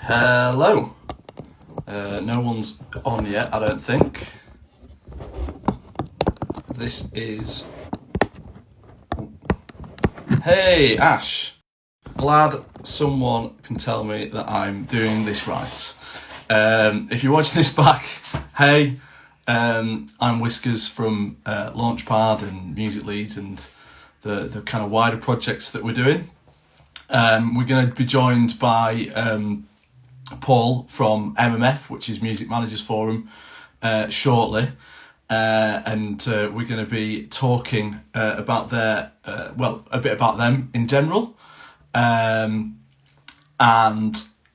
Hello. No one's on yet, I don't think. This is... Hey, Ash. Glad someone can tell me that I'm doing this right. If you're watching this back, hey, I'm Whiskas from Launchpad and Music Leads and the kind of wider projects that we're doing. We're going to be joined by Paul from MMF, which is Music Managers Forum, shortly. And we're going to be talking about their, a bit about them in general. And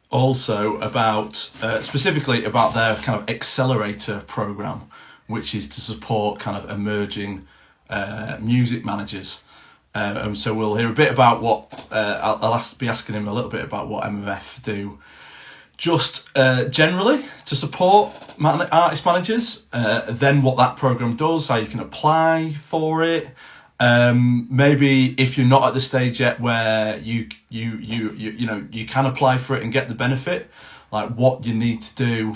also about, specifically about their kind of Accelerator Program, which is to support kind of emerging music managers. So we'll hear a bit about what, I'll be asking him a little bit about what MMF do, just generally to support artist managers, then what that program does, how you can apply for it. Maybe if you're not at the stage yet where you can apply for it and get the benefit, like what you need to do,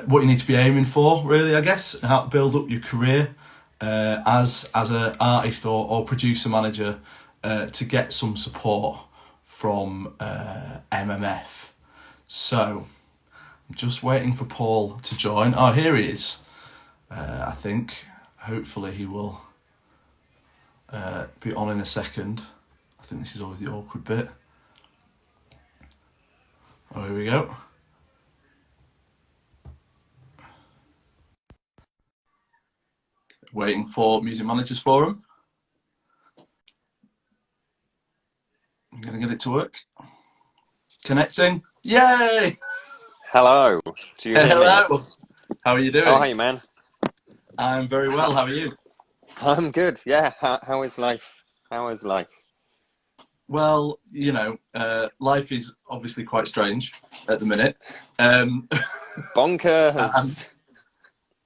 what you need to be aiming for, really, I guess, and how to build up your career as an artist or producer manager to get some support from MMF. So I'm just waiting for Paul to join. Oh, here he is. I think hopefully he will be on in a second. I think this is always the awkward bit. Oh, here we go. Waiting for Music Managers Forum. I'm going to get it to work. Connecting. Yay! Hello. Do you hear me? Hello. How are you doing? Oh, hey, man. I'm very well. How are you? I'm good. Yeah. How is life? How is life? Well, life is obviously quite strange at the minute. Bonkers.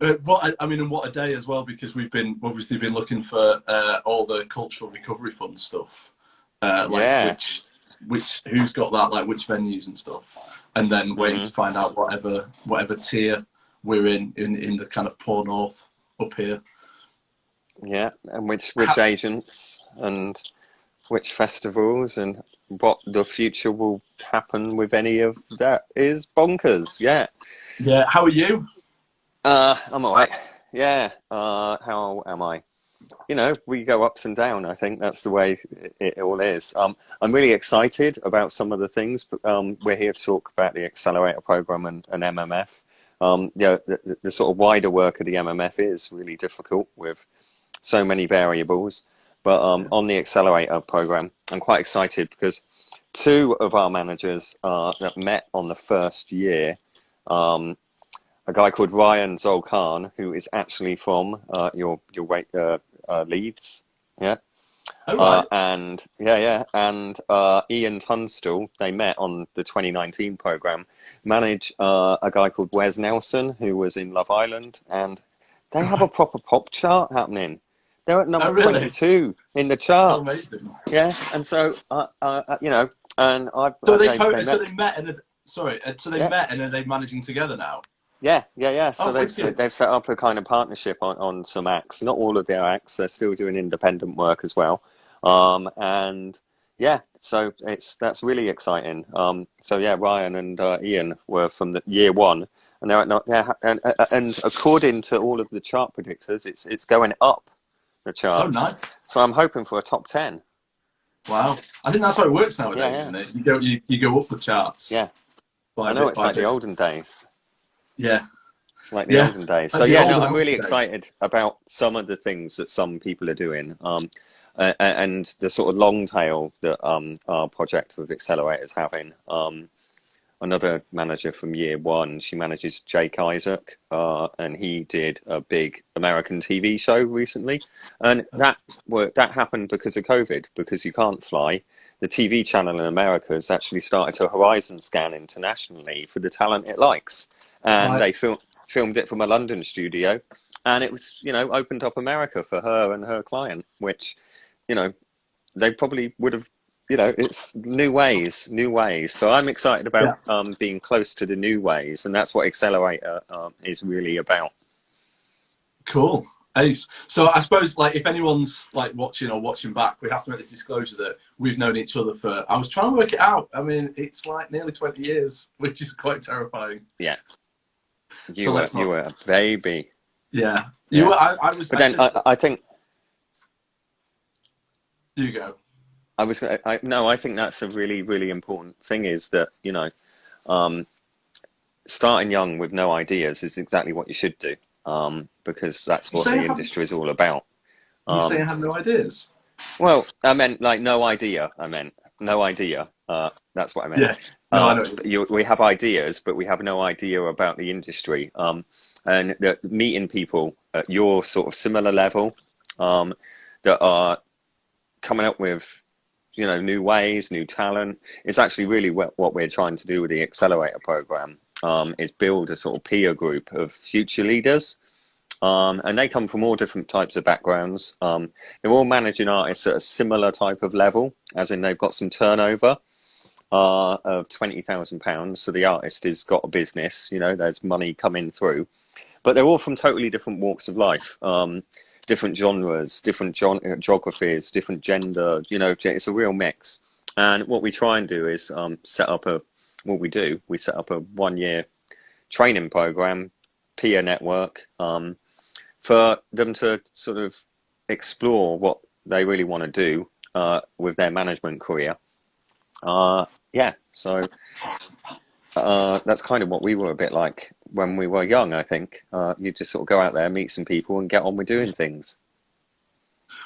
And what a day as well, because we've obviously been looking for all the cultural recovery fund stuff, Yeah. which who's got that, like which venues and stuff, and then waiting to find out whatever tier we're in the kind of poor north up here. Yeah. And which agents and which festivals and what the future will happen with any of that is bonkers. Yeah. Yeah. How are you? I'm all right. Yeah. How am I? We go ups and down. I think that's the way it all is. I'm really excited about some of the things, but we're here to talk about the Accelerator Program and MMF. The sort of wider work of the MMF is really difficult with so many variables. But on the Accelerator Program, I'm quite excited because two of our managers that met on the first year, a guy called Ryan Zolkan, who is actually from your Leeds, yeah. Oh, right. And Ian Tunstall, they met on the 2019 program, manage a guy called Wes Nelson, who was in Love Island, and they have a proper pop chart happening. They're at number 22 in the charts. Amazing. Yeah, and so and I've so they met and are they managing together now? Yeah. So they've set up a kind of partnership on some acts. Not all of their acts. They're still doing independent work as well. And yeah, so that's really exciting. Ryan and Ian were from the year one, and they're and according to all of the chart predictors, it's going up the charts. Oh, nice. So I'm hoping for a top 10. Wow, I think that's how it works nowadays, isn't it? You go up the charts. Yeah, I know, it's like the olden days. Yeah. It's like the olden days. So I'm really excited about some of the things that some people are doing, and the sort of long tail that our project with Accelerator is having. Another manager from year one, she manages Jake Isaac, and he did a big American TV show recently, and that happened because of COVID, because you can't fly. The TV channel in America has actually started to horizon scan internationally for the talent it likes. And they filmed it from a London studio, and it was, opened up America for her and her client, which, they probably would have you know, it's new ways, new ways. So I'm excited Yeah. about being close to the new ways, and that's what Accelerator is really about. Cool. Ace. So I suppose, like, if anyone's like watching or watching back, we have to make this disclosure that we've known each other for, I was trying to work it out. I mean, it's like nearly 20 years, which is quite terrifying. Yeah, So let's you not. were a baby. Yeah. You Yeah, were, I was, but I then said, I think you go. I think that's a really, really important thing is that, you know, um, starting young with no ideas is exactly what you should do, because that's You what say the I have, industry is all about. you say Um, I have no ideas. well, I meant like no idea. I meant no idea. That's what I meant. Yeah. No, I know. We have ideas, but we have no idea about the industry. And meeting people at your sort of similar level, that are coming up with, you know, new ways, new talent. It's actually really what we're trying to do with the Accelerator program, is build a sort of peer group of future leaders. And they come from all different types of backgrounds. They're all managing artists at a similar type of level, as in they've got some turnover of £20,000. So the artist has got a business, you know, there's money coming through. But they're all from totally different walks of life, different genres, different geographies, different gender. You know, it's a real mix. And what we try and do is we set up a 1 year training program, peer network, for them to sort of explore what they really want to do with their management career. Yeah, so that's kind of what we were a bit like when we were young, I think. You just sort of go out there, meet some people, and get on with doing things.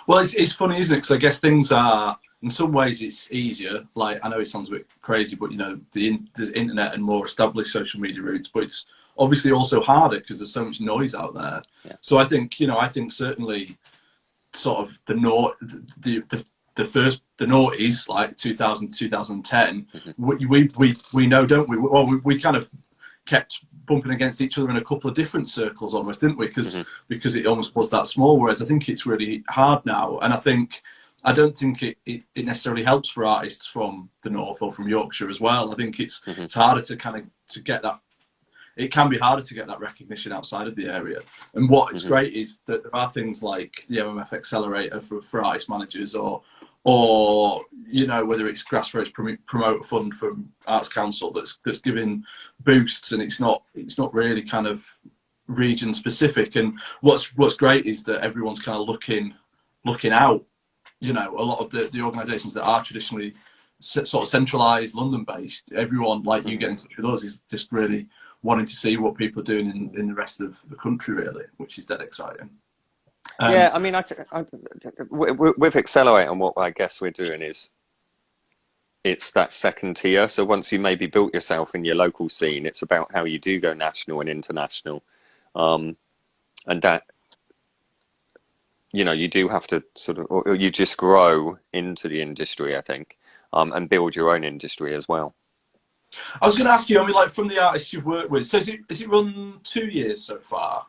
Well, it's funny, isn't it? Because I guess things are, in some ways, it's easier. Like, I know it sounds a bit crazy, but, you know, there's internet and more established social media routes, but it's obviously also harder because there's so much noise out there. Yeah. So I think, you know, certainly sort of the noughties, like 2000 to 2010, we know, don't we? Well, we kind of kept bumping against each other in a couple of different circles almost, didn't we? Because it almost was that small, whereas I think it's really hard now. And I don't think it necessarily helps for artists from the north or from Yorkshire as well. I think it's harder to get that. It can be harder to get that recognition outside of the area. And what's great is that there are things like the MMF Accelerator for artist managers, or you know, whether it's grassroots promoter fund from Arts Council that's giving boosts, and it's not really kind of region specific. And what's great is that everyone's kind of looking out. You know, a lot of the organisations that are traditionally sort of centralised, London based, everyone like you get in touch with us is just really wanting to see what people are doing in the rest of the country, really, which is dead exciting. Yeah, I mean, with Accelerate, and what I guess we're doing is it's that second tier. So once you maybe built yourself in your local scene, it's about how you do go national and international, and that, you know, you do have to sort of, or you just grow into the industry, I think, and build your own industry as well. I was going to ask you, I mean, like, from the artists you've worked with, so is it run 2 years so far?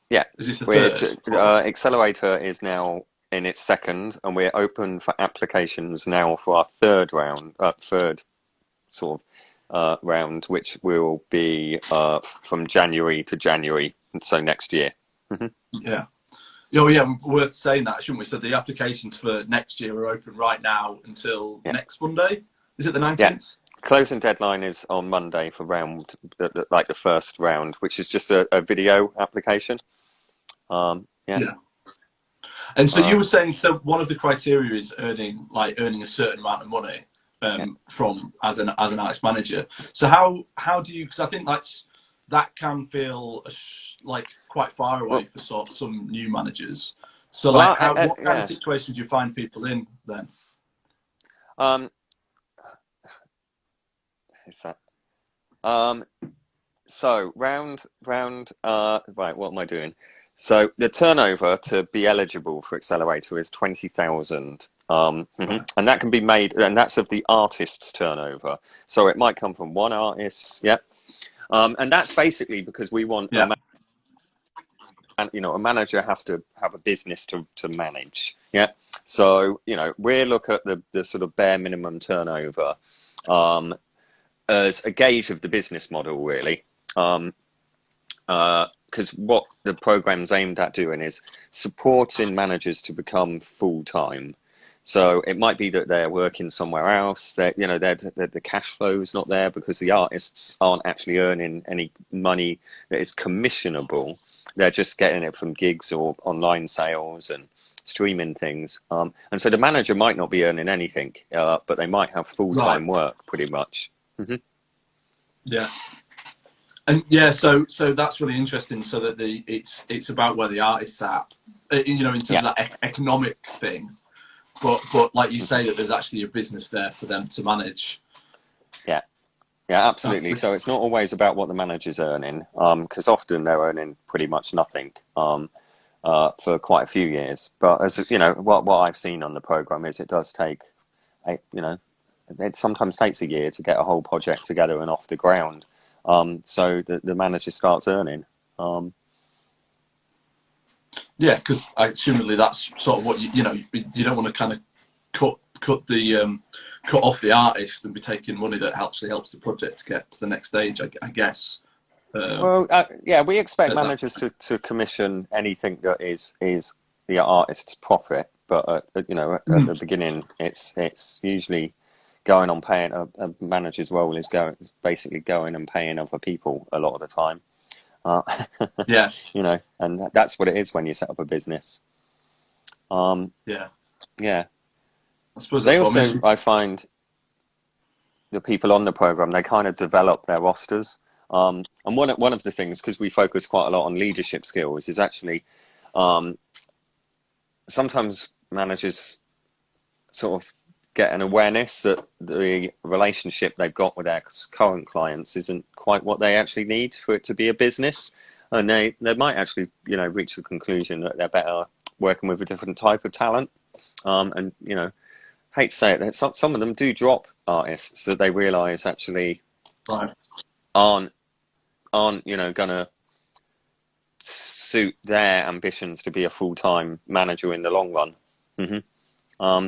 Yeah, Is this the third? Accelerator is now in its second, and we're open for applications now for our third sort of round, which will be from January to January, so next year. Yeah. Oh, yeah, worth saying that, shouldn't we? So the applications for next year are open right now until next Monday. Is it the 19th? Yeah. Closing deadline is on Monday for like the first round, which is just a video application. Yeah. And so you were saying, so one of the criteria is earning a certain amount of money from as an artist manager. So how do you? Because I think that can feel like quite far away for some new managers. So what kind of situation do you find people in then? Is that? So round. Right, what am I doing? So the turnover to be eligible for Accelerator is 20,000, and that can be made, and that's of the artist's turnover. So it might come from one artist, and that's basically because we want a a manager has to have a business to manage. Yeah. So, we look at the sort of bare minimum turnover as a gauge of the business model, really. Because what the program's aimed at doing is supporting managers to become full-time. So it might be that they're working somewhere else, that the cash flow is not there because the artists aren't actually earning any money that is commissionable. They're just getting it from gigs or online sales and streaming things. And so the manager might not be earning anything, but they might have full-time work pretty much. Mm-hmm. Yeah. And yeah, so that's really interesting. So that it's about where the artist's at, in terms of that economic thing. But like you say, that there's actually a business there for them to manage. Yeah, absolutely. So it's not always about what the manager's earning, because often they're earning pretty much nothing for quite a few years. But as what I've seen on the program is it does take, it sometimes takes a year to get a whole project together and off the ground. So the manager starts earning. Yeah, because assumedly that's sort of what you don't want to kind of cut off the artist and be taking money that actually helps the project to get to the next stage, I guess. We expect managers to commission anything that is the artist's profit, but at the beginning, it's usually going on paying. A manager's role is basically going and paying other people a lot of the time. And that's what it is when you set up a business. Yeah. I suppose they also, I find, the people on the program, they kind of develop their rosters. And one of the things, because we focus quite a lot on leadership skills, is actually sometimes managers sort of get an awareness that the relationship they've got with their current clients isn't quite what they actually need for it to be a business. And they might actually, reach the conclusion that they're better working with a different type of talent. Hate to say it, some of them do drop artists that they realise actually aren't gonna suit their ambitions to be a full-time manager in the long run. Mm-hmm.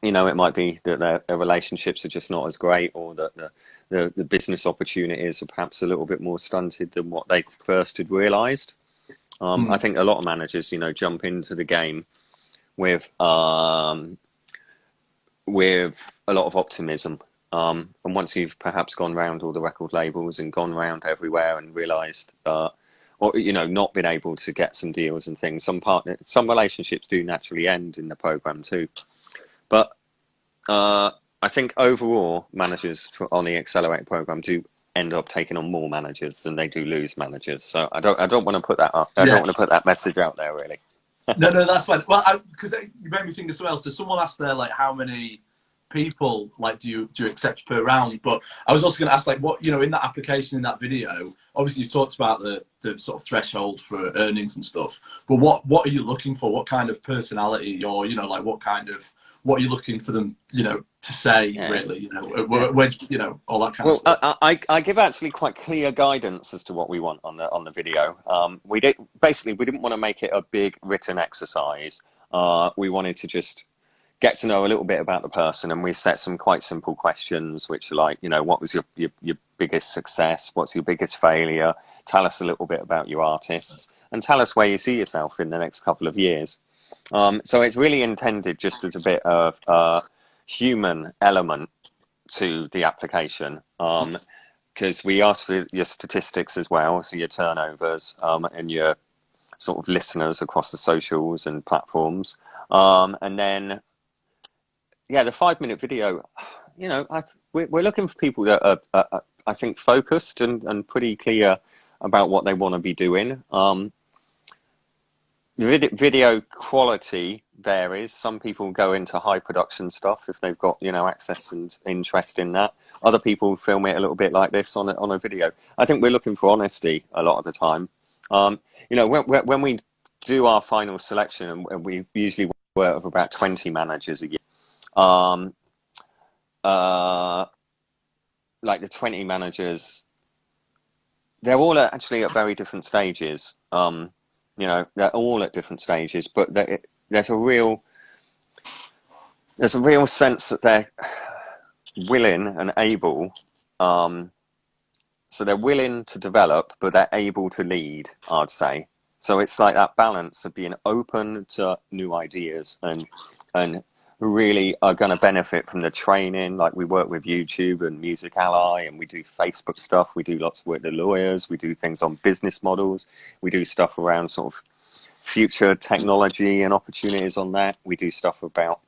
It might be that their relationships are just not as great, or that the business opportunities are perhaps a little bit more stunted than what they first had realised. I think a lot of managers, jump into the game with a lot of optimism. And once you've perhaps gone round all the record labels and gone round everywhere and realised, or not been able to get some deals and things, some relationships do naturally end in the program too. But I think overall, managers on the Accelerator program do end up taking on more managers than they do lose managers. So I don't want to put that up. I don't want to put that message out there, really. No, that's fine. Well, because you made me think as well. So someone asked there, like, how many people do you accept per round? But I was also going to ask, like, what in that application, in that video, obviously you've talked about the sort of threshold for earnings and stuff. But what are you looking for? What kind of personality, or what are you looking for them, to say, really, all that kind of stuff. I give actually quite clear guidance as to what we want on the video. We didn't want to make it a big written exercise. We wanted to just get to know a little bit about the person, and we've set some quite simple questions, which are like, what was your biggest success? What's your biggest failure? Tell us a little bit about your artists, and tell us where you see yourself in the next couple of years. So it's really intended just as a bit of human element to the application, because we ask for your statistics as well, so your turnovers and your sort of listeners across the socials and platforms, and then the 5-minute video. We're looking for people that are I think focused and pretty clear about what they want to be doing. Video quality varies. Some people go into high production stuff if they've got access and interest in that. Other people film it a little bit like this on a video. I think we're looking for honesty a lot of the time. When we do our final selection, and we usually work with about 20 managers a year. Like the 20 managers, they're all actually at very different stages. You know, they're all at different stages, but there's a real sense that they're willing and able. So they're willing to develop, but they're able to lead, I'd say. So it's like that balance of being open to new ideas and really are going to benefit from the training. Like we work with YouTube and Music Ally, and we do Facebook stuff. We do lots of work with the lawyers. We do things on business models. We do stuff around sort of future technology and opportunities on that. We do stuff about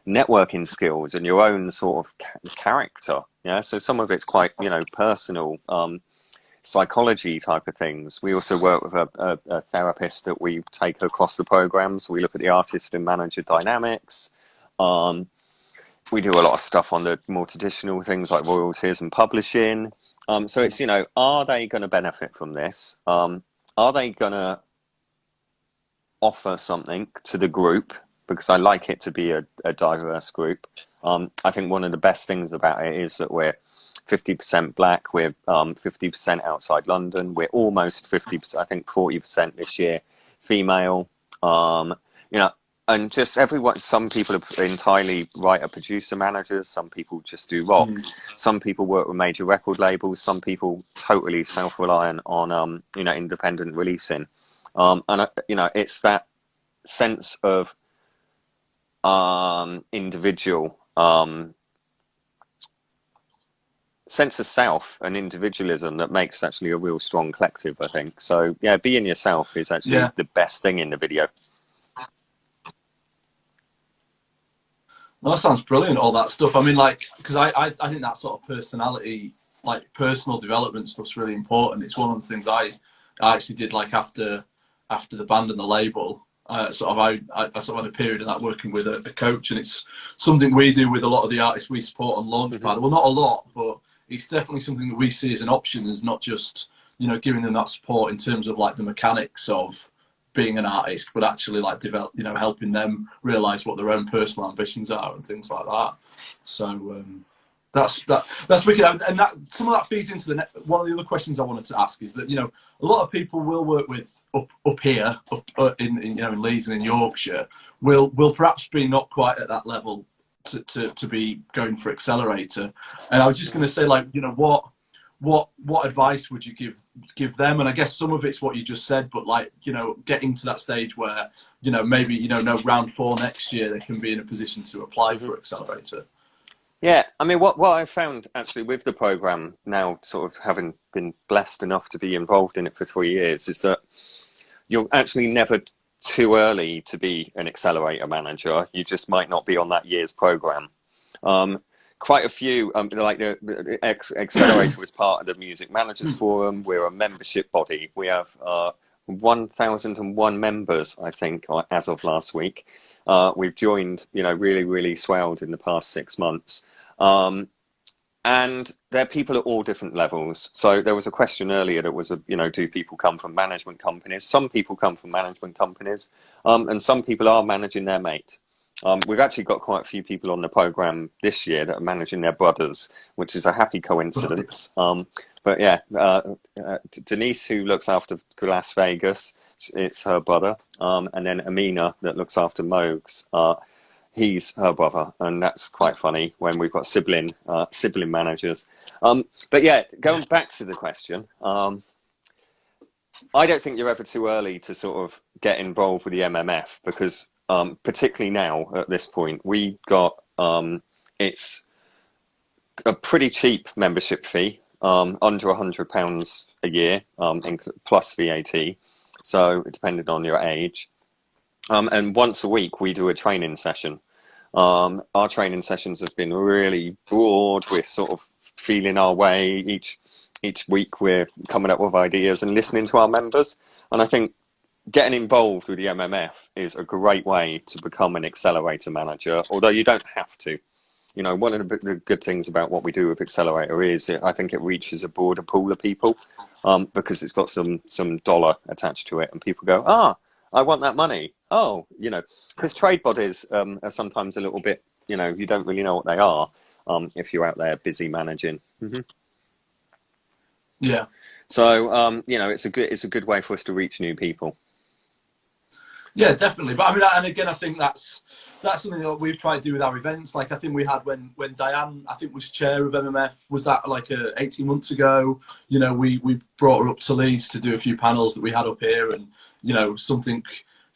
networking skills and your own sort of character. Yeah, so some of it's quite, you know, personal, psychology type of things. We also work with a therapist that we take across the programs. We look at the artist and manager dynamics. We do a lot of stuff on the more traditional things like royalties and publishing. So it's, you know, are they going to benefit from this? Are they going to offer something to the group? Because I like it to be a diverse group. I think one of the best things about it is that we're 50% black, we're 50% outside London, we're almost 50%, I think 40% this year, female. You know, and just everyone, some people are entirely writer, producer, managers, some people just do rock, some people work with major record labels, some people totally self-reliant on, you know, independent releasing. And, you know, it's that sense of individual, sense of self and individualism that makes actually a real strong collective, I think. So yeah, being yourself is actually the best thing in the video. No, that sounds brilliant, all that stuff. I mean, like, because I think that sort of personality, like personal development stuff's really important. It's one of the things I actually did, like after the band and the label. I sort of had a period of that working with a coach, and it's something we do with a lot of the artists we support on Launchpad. Well, not a lot, but it's definitely something that we see as an option. Is not just, you know, giving them that support in terms of like the mechanics of being an artist, but actually like develop, you know, helping them realize what their own personal ambitions are and things like that. So that's wicked, and that some of that feeds into the one of the other questions I wanted to ask is that, you know, a lot of people will work with up here in you know, in Leeds and in Yorkshire will perhaps be not quite at that level to be going for Accelerator. And I was just going to say, like, you know, what advice would you give them? And I guess some of it's what you just said, but like, you know, getting to that stage where, you know, maybe, you know, no, round 4 next year they can be in a position to apply for Accelerator. Yeah, I mean, what I found actually with the program now, sort of having been blessed enough to be involved in it for 3 years, is that you're actually never too early to be an Accelerator manager. You just might not be on that year's program. Quite a few, like the Accelerator was part of the Music Managers Forum. We're a membership body. We have 1,001 members, I think, as of last week. We've joined, you know, really swelled in the past 6 months. And there are people at all different levels. So there was a question earlier that was, you know, do people come from management companies? Some people come from management companies, and some people are managing their mate. We've actually got quite a few people on the program this year that are managing their brothers, which is a happy coincidence. But yeah, Denise, who looks after Las Vegas, it's her brother. And then Amina, that looks after Moog's, he's her brother. And that's quite funny when we've got sibling managers. But yeah, going back to the question, I don't think you're ever too early to sort of get involved with the MMF, because particularly now at this point, we got, it's a pretty cheap membership fee, under £100 a year, plus VAT. So it depended on your age. And once a week, we do a training session. Our training sessions have been really broad. We're sort of feeling our way. Each week, we're coming up with ideas and listening to our members. And I think getting involved with the MMF is a great way to become an Accelerator manager, although you don't have to. You know, one of the good things about what we do with Accelerator is I think it reaches a broader pool of people, because it's got some dollar attached to it, and people go, I want that money. Oh, you know, because trade bodies are sometimes a little bit, you know, you don't really know what they are if you're out there busy managing. Yeah. So you know, it's a good way for us to reach new people. Yeah, definitely. But I mean, and again, I think that's something that we've tried to do with our events. Like I think we had when Diane, I think was chair of MMF, was that like 18 months ago? You know, we brought her up to Leeds to do a few panels that we had up here, and you know, something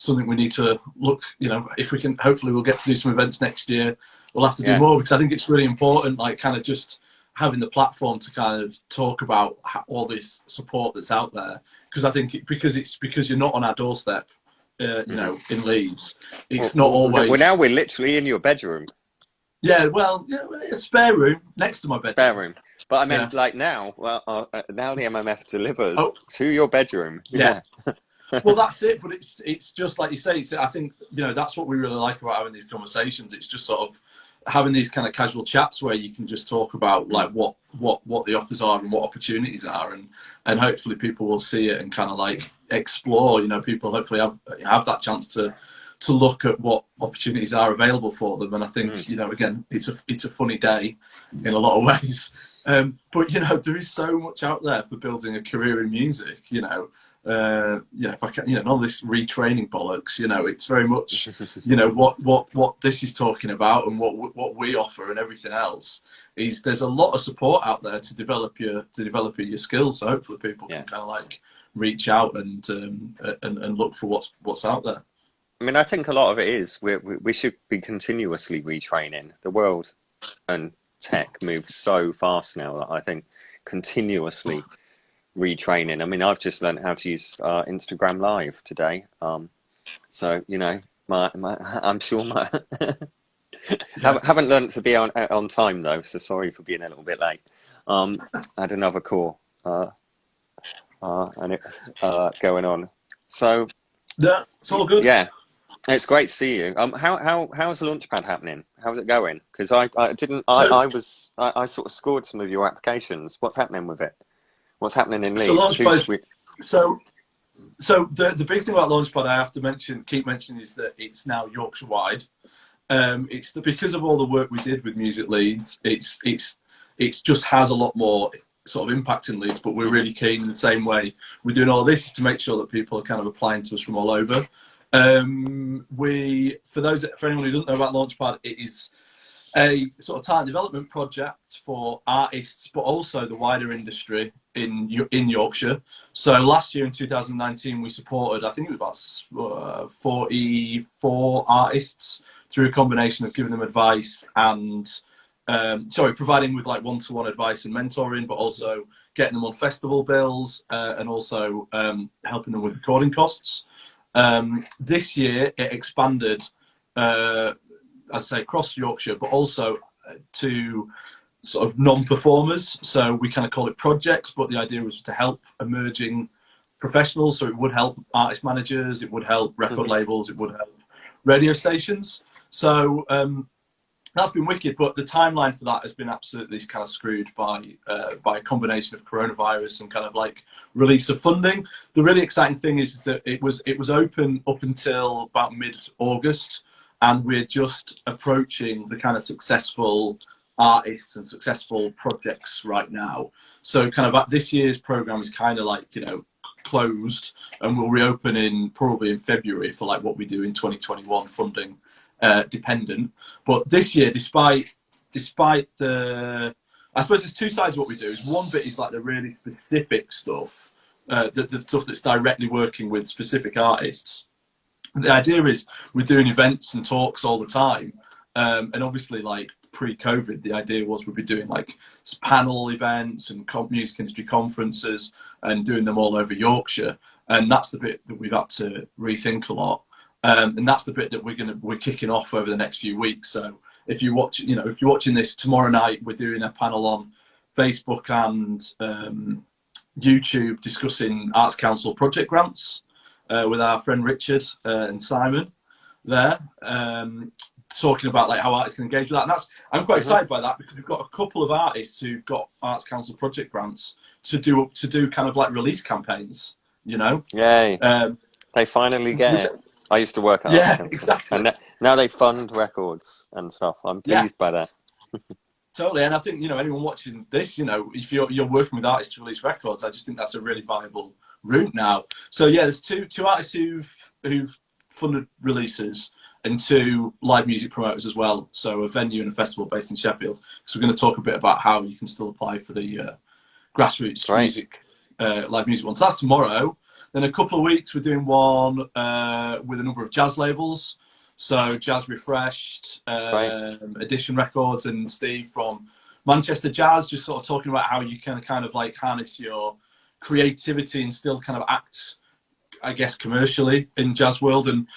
we need to look. You know, if we can, hopefully we'll get to do some events next year. We'll have to do more, because I think it's really important. Like kind of just having the platform to kind of talk about all this support that's out there, because I think because you're not on our doorstep. You know, in Leeds, it's not always. Well, now we're literally in your bedroom. Yeah, well, a spare room next to my bedroom. Spare room, but I meant like now. Well, now the MMF delivers to your bedroom. Yeah. Well, that's it. But it's just like you say. I think that's what we really like about having these conversations. It's just sort of having these kind of casual chats where you can just talk about like what the offers are and what opportunities are, and hopefully people will see it and kind of like explore. You know, people hopefully have that chance to look at what opportunities are available for them. And I think again, it's a funny day in a lot of ways, but there is so much out there for building a career in music. If I can, none of this retraining bollocks. It's very much, what this is talking about and what we offer and everything else is. There's a lot of support out there to develop your skills. So hopefully people can kind of like reach out and look for what's out there. I mean, I think a lot of it is we should be continuously retraining. The world and tech moves so fast now that I think continuously retraining. I mean, I've just learned how to use Instagram Live today. So I'm sure haven't learned to be on time though. So sorry for being a little bit late. I had another call and it's going on. So yeah, it's all good. Yeah, it's great to see you. How's the Launchpad happening? How's it going? Because I sort of scored some of your applications. What's happening with it? What's happening in Leeds? So the big thing about Launchpad I have to keep mentioning is that it's now Yorkshire wide. Because of all the work we did with Music Leeds, it's just has a lot more sort of impact in Leeds. But we're really keen in the same way we're doing all of this is to make sure that people are kind of applying to us from all over. For anyone who doesn't know about Launchpad, it is a sort of talent development project for artists, but also the wider industry in Yorkshire. So last year in 2019, we supported, I think it was about 44 artists through a combination of giving them advice and, providing with like one-to-one advice and mentoring, but also getting them on festival bills and also helping them with recording costs. This year it expanded, as I say, across Yorkshire, but also to sort of non-performers. So we kind of call it projects, but the idea was to help emerging professionals. So it would help artist managers, it would help record labels, it would help radio stations. So that's been wicked, but the timeline for that has been absolutely kind of screwed by a combination of coronavirus and kind of like release of funding. The really exciting thing is that it was open up until about mid-August, and we're just approaching the kind of successful artists and successful projects right now. So kind of this year's program is kind of like, closed, and we'll reopen probably in February for like what we do in 2021 funding dependent. But this year, despite the, I suppose there's two sides of what we do. Is one bit is like the really specific stuff, the stuff that's directly working with specific artists. The idea is we're doing events and talks all the time, and obviously like pre-COVID, the idea was we'd be doing like panel events and music industry conferences and doing them all over Yorkshire, and that's the bit that we've had to rethink a lot, and that's the bit that we're kicking off over the next few weeks. So if you're watching this tomorrow night, we're doing a panel on Facebook and YouTube discussing Arts Council project grants with our friend Richard and Simon there, talking about like how artists can engage with that. And I'm quite excited by that, because we've got a couple of artists who've got Arts Council project grants to do kind of like release campaigns, Yay. They finally get it. I used to work at Arts Council. Exactly. And now they fund records and stuff. I'm pleased by that. Totally. And I think, anyone watching this, if you're working with artists to release records, I just think that's a really viable route now. So yeah, there's two artists who've funded releases and 2 live music promoters as well. So a venue and a festival based in Sheffield. So we're going to talk a bit about how you can still apply for the grassroots music, live music one. So that's tomorrow. Then a couple of weeks, we're doing one with a number of jazz labels. So Jazz Refreshed, Edition Records, and Steve from Manchester Jazz, just sort of talking about how you can kind of like harness your creativity and still kind of act, I guess, commercially in jazz world. And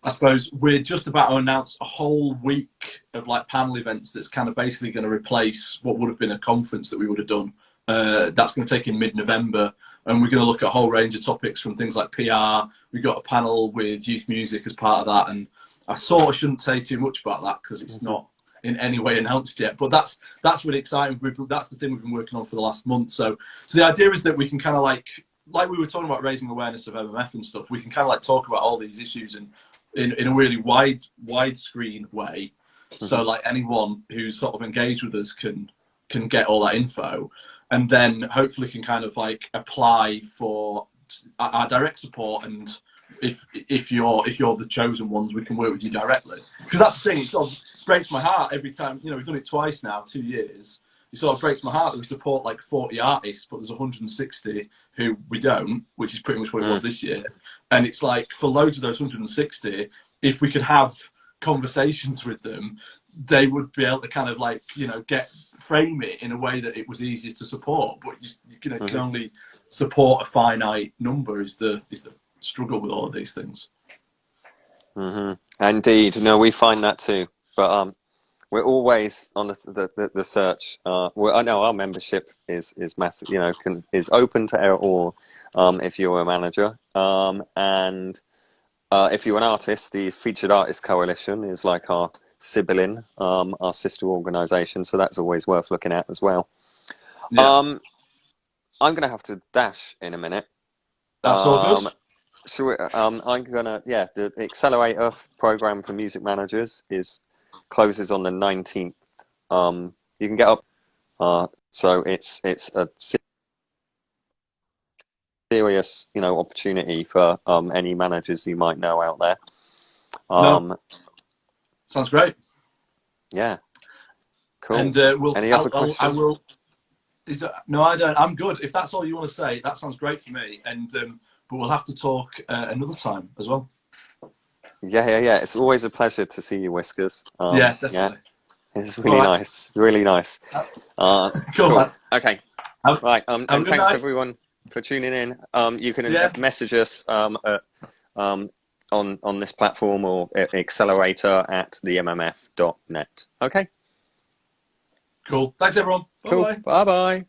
I suppose we're just about to announce a whole week of like panel events that's kind of basically going to replace what would have been a conference that we would have done. That's going to take in mid-November, and we're going to look at a whole range of topics from things like PR. We've got a panel with youth music as part of that, and I sort of shouldn't say too much about that because it's not in any way announced yet, but that's really exciting. That's the thing we've been working on for the last month. So the idea is that we can kind of like we were talking about raising awareness of MMF and stuff, we can kind of like talk about all these issues in a really widescreen way. So like anyone who's sort of engaged with us can get all that info, and then hopefully can kind of like apply for our direct support. And if you're the chosen ones, we can work with you directly. Because that's the thing, it sort of breaks my heart every time, you know, we've done it twice now, 2 years. It sort of breaks my heart that we support like 40 artists, but there's 160 who we don't, which is pretty much what it was this year. And it's like, for loads of those 160, if we could have conversations with them, they would be able to kind of like, you know, frame it in a way that it was easier to support. But you can only support a finite number is the struggle with all of these things. Indeed, no, we find that too. But we're always on the search. I know our membership is massive. You know, is open to all. If you're a manager, and if you're an artist, the Featured Artist Coalition is like our sibling, our sister organisation. So that's always worth looking at as well. Yeah. I'm gonna have to dash in a minute. That's all good. So I'm gonna the Accelerator Program for music managers closes on the 19th. You can get up. So it's a serious, you know, opportunity for any managers you might know out there. Sounds great. Yeah. Cool. And any other questions? I will. No, I don't. I'm good. If that's all you want to say, that sounds great for me. And but we'll have to talk another time as well. Yeah. It's always a pleasure to see you, Whiskas. Yeah, definitely. Yeah. It's really nice. Really nice. Cool. Okay. Right. And thanks night. Everyone for tuning in. You can message us on this platform or accelerator@themmf.net. Okay. Cool. Thanks everyone. Bye-bye. Cool. Bye-bye.